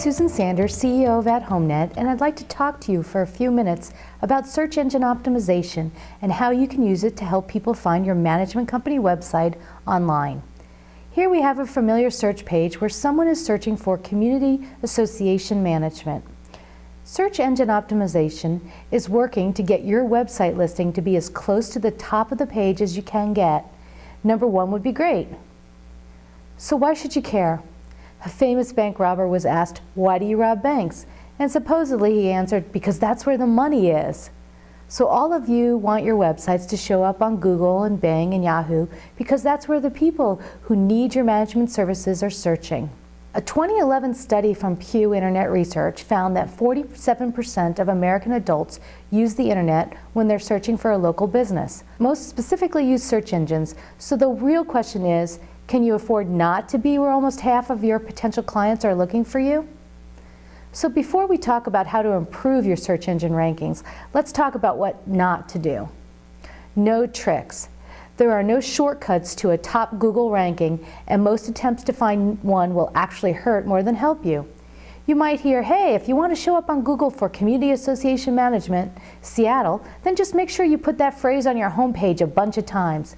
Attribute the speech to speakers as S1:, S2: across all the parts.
S1: Susan Sanders, CEO of AtHomeNet, and I'd like to talk to you for a few minutes about search engine optimization and how you can use it to help people find your management company website online. Here we have a familiar search page where someone is searching for community association management. Search engine optimization is working to get your website listing to be as close to the top of the page as you can get. Number one would be great. So why should you care? A famous bank robber was asked, "Why do you rob banks?" And supposedly he answered, "Because that's where the money is." So all of you want your websites to show up on Google and Bing and Yahoo because that's where the people who need your management services are searching. A 2011 study from Pew Internet Research found that 47% of American adults use the internet when they're searching for a local business. Most specifically use search engines, so the real question is, can you afford not to be where almost half of your potential clients are looking for you? So before we talk about how to improve your search engine rankings, let's talk about what not to do. No tricks. There are no shortcuts to a top Google ranking, and most attempts to find one will actually hurt more than help you. You might hear, hey, if you want to show up on Google for Community Association Management, Seattle, then just make sure you put that phrase on your homepage a bunch of times.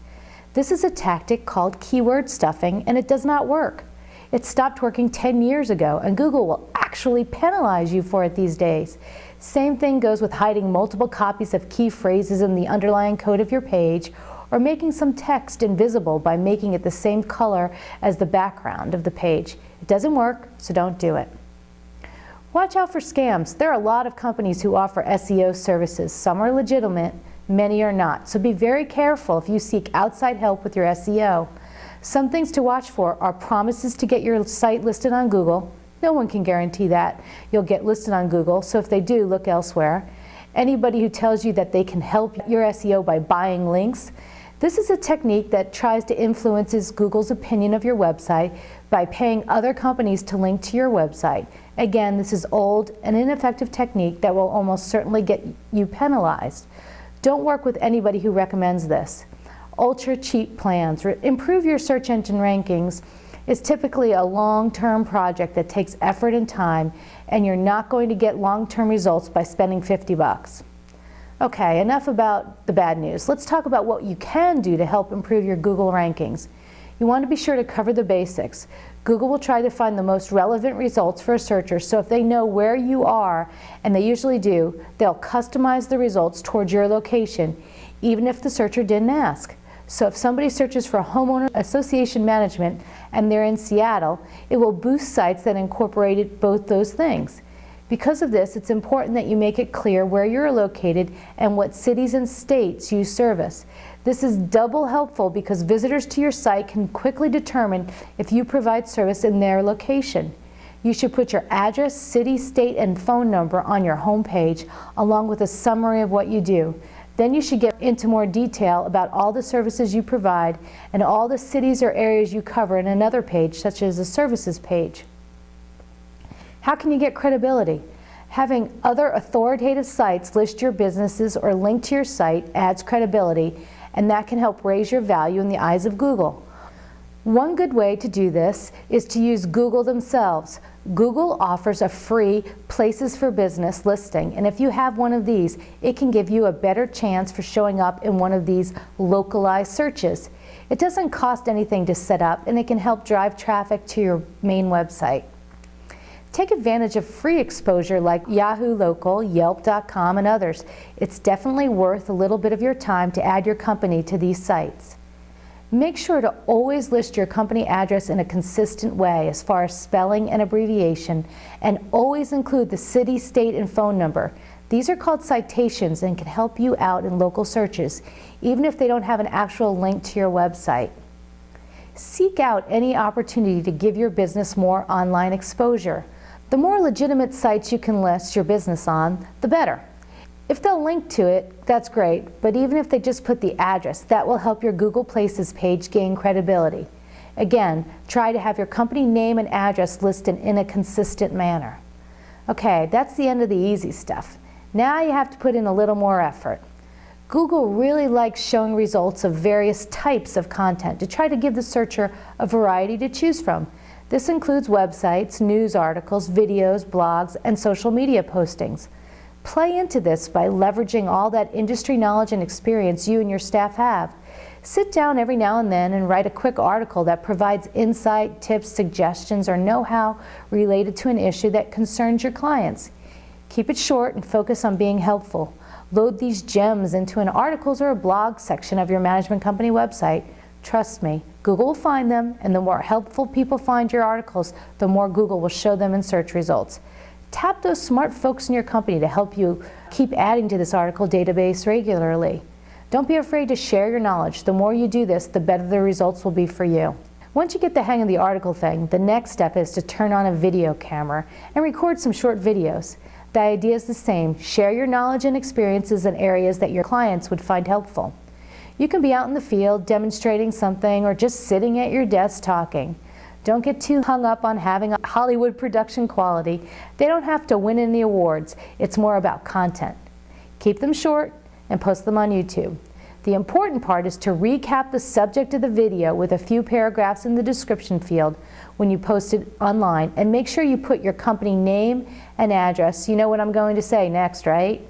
S1: This is a tactic called keyword stuffing, and it does not work. It stopped working 10 years ago, and Google will actually penalize you for it these days. Same thing goes with hiding multiple copies of key phrases in the underlying code of your page, or making some text invisible by making it the same color as the background of the page. It doesn't work, so don't do it. Watch out for scams. There are a lot of companies who offer SEO services. Some are legitimate, many are not. So be very careful if you seek outside help with your SEO. Some things to watch for are promises to get your site listed on Google. No one can guarantee that you'll get listed on Google, so if they do, look elsewhere. Anybody who tells you that they can help your SEO by buying links. This is a technique that tries to influence Google's opinion of your website by paying other companies to link to your website. Again, this is old and ineffective technique that will almost certainly get you penalized. Don't work with anybody who recommends this. Ultra cheap plans. Improve your search engine rankings is typically a long-term project that takes effort and time, and you're not going to get long-term results by spending 50 bucks. Okay, enough about the bad news. Let's talk about what you can do to help improve your Google rankings. You want to be sure to cover the basics. Google will try to find the most relevant results for a searcher, so if they know where you are, and they usually do, they'll customize the results towards your location, even if the searcher didn't ask. So if somebody searches for homeowner association management and they're in Seattle, it will boost sites that incorporated both those things. Because of this, it's important that you make it clear where you're located and what cities and states you service. This is double helpful because visitors to your site can quickly determine if you provide service in their location. You should put your address, city, state, and phone number on your homepage along with a summary of what you do. Then you should get into more detail about all the services you provide and all the cities or areas you cover in another page, such as a services page. How can you get credibility? Having other authoritative sites list your businesses or link to your site adds credibility, and that can help raise your value in the eyes of Google. One good way to do this is to use Google themselves. Google offers a free Places for Business listing, and if you have one of these, it can give you a better chance for showing up in one of these localized searches. It doesn't cost anything to set up, and it can help drive traffic to your main website. Take advantage of free exposure like Yahoo Local, Yelp.com, and others. It's definitely worth a little bit of your time to add your company to these sites. Make sure to always list your company address in a consistent way as far as spelling and abbreviation, and always include the city, state, and phone number. These are called citations and can help you out in local searches, even if they don't have an actual link to your website. Seek out any opportunity to give your business more online exposure. The more legitimate sites you can list your business on, the better. If they'll link to it, that's great, but even if they just put the address, that will help your Google Places page gain credibility. Again, try to have your company name and address listed in a consistent manner. Okay, that's the end of the easy stuff. Now you have to put in a little more effort. Google really likes showing results of various types of content to try to give the searcher a variety to choose from. This includes websites, news articles, videos, blogs, and social media postings. Play into this by leveraging all that industry knowledge and experience you and your staff have. Sit down every now and then and write a quick article that provides insight, tips, suggestions, or know-how related to an issue that concerns your clients. Keep it short and focus on being helpful. Load these gems into an articles or a blog section of your management company website. Trust me, Google will find them, and the more helpful people find your articles, the more Google will show them in search results. Tap those smart folks in your company to help you keep adding to this article database regularly. Don't be afraid to share your knowledge. The more you do this, the better the results will be for you. Once you get the hang of the article thing, the next step is to turn on a video camera and record some short videos. The idea is the same. Share your knowledge and experiences in areas that your clients would find helpful. You can be out in the field demonstrating something or just sitting at your desk talking. Don't get too hung up on having a Hollywood production quality. They don't have to win any awards. It's more about content. Keep them short and post them on YouTube. The important part is to recap the subject of the video with a few paragraphs in the description field when you post it online, and make sure you put your company name and address. You know what I'm going to say next, right?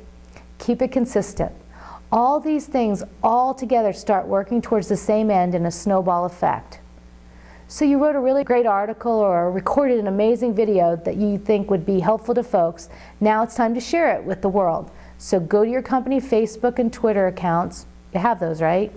S1: Keep it consistent. All these things all together start working towards the same end in a snowball effect. So you wrote a really great article or recorded an amazing video that you think would be helpful to folks. Now it's time to share it with the world. So go to your company Facebook and Twitter accounts. You have those, right?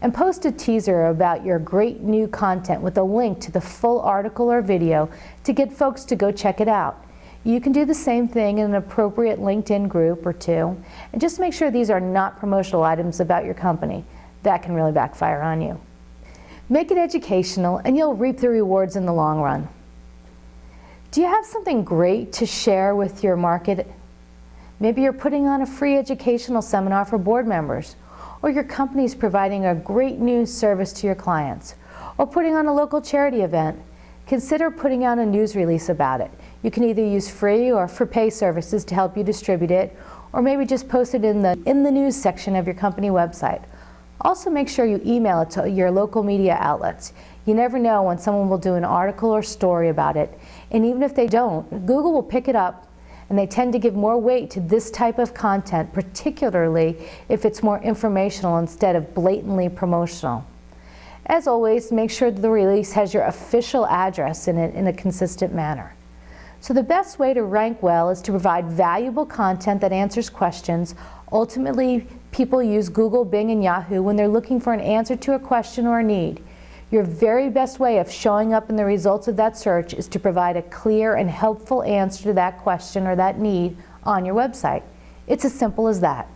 S1: And post a teaser about your great new content with a link to the full article or video to get folks to go check it out. You can do the same thing in an appropriate LinkedIn group or two, and just make sure these are not promotional items about your company. That can really backfire on you. Make it educational and you'll reap the rewards in the long run. Do you have something great to share with your market? Maybe you're putting on a free educational seminar for board members, or your company is providing a great new service to your clients, or putting on a local charity event. Consider putting out a news release about it. You can either use free or for pay services to help you distribute it, or maybe just post it in the news section of your company website. Also make sure you email it to your local media outlets. You never know when someone will do an article or story about it, and even if they don't, Google will pick it up, and they tend to give more weight to this type of content, particularly if it's more informational instead of blatantly promotional. As always, make sure that the release has your official address in it in a consistent manner. So the best way to rank well is to provide valuable content that answers questions. Ultimately, people use Google, Bing, and Yahoo when they're looking for an answer to a question or a need. Your very best way of showing up in the results of that search is to provide a clear and helpful answer to that question or that need on your website. It's as simple as that.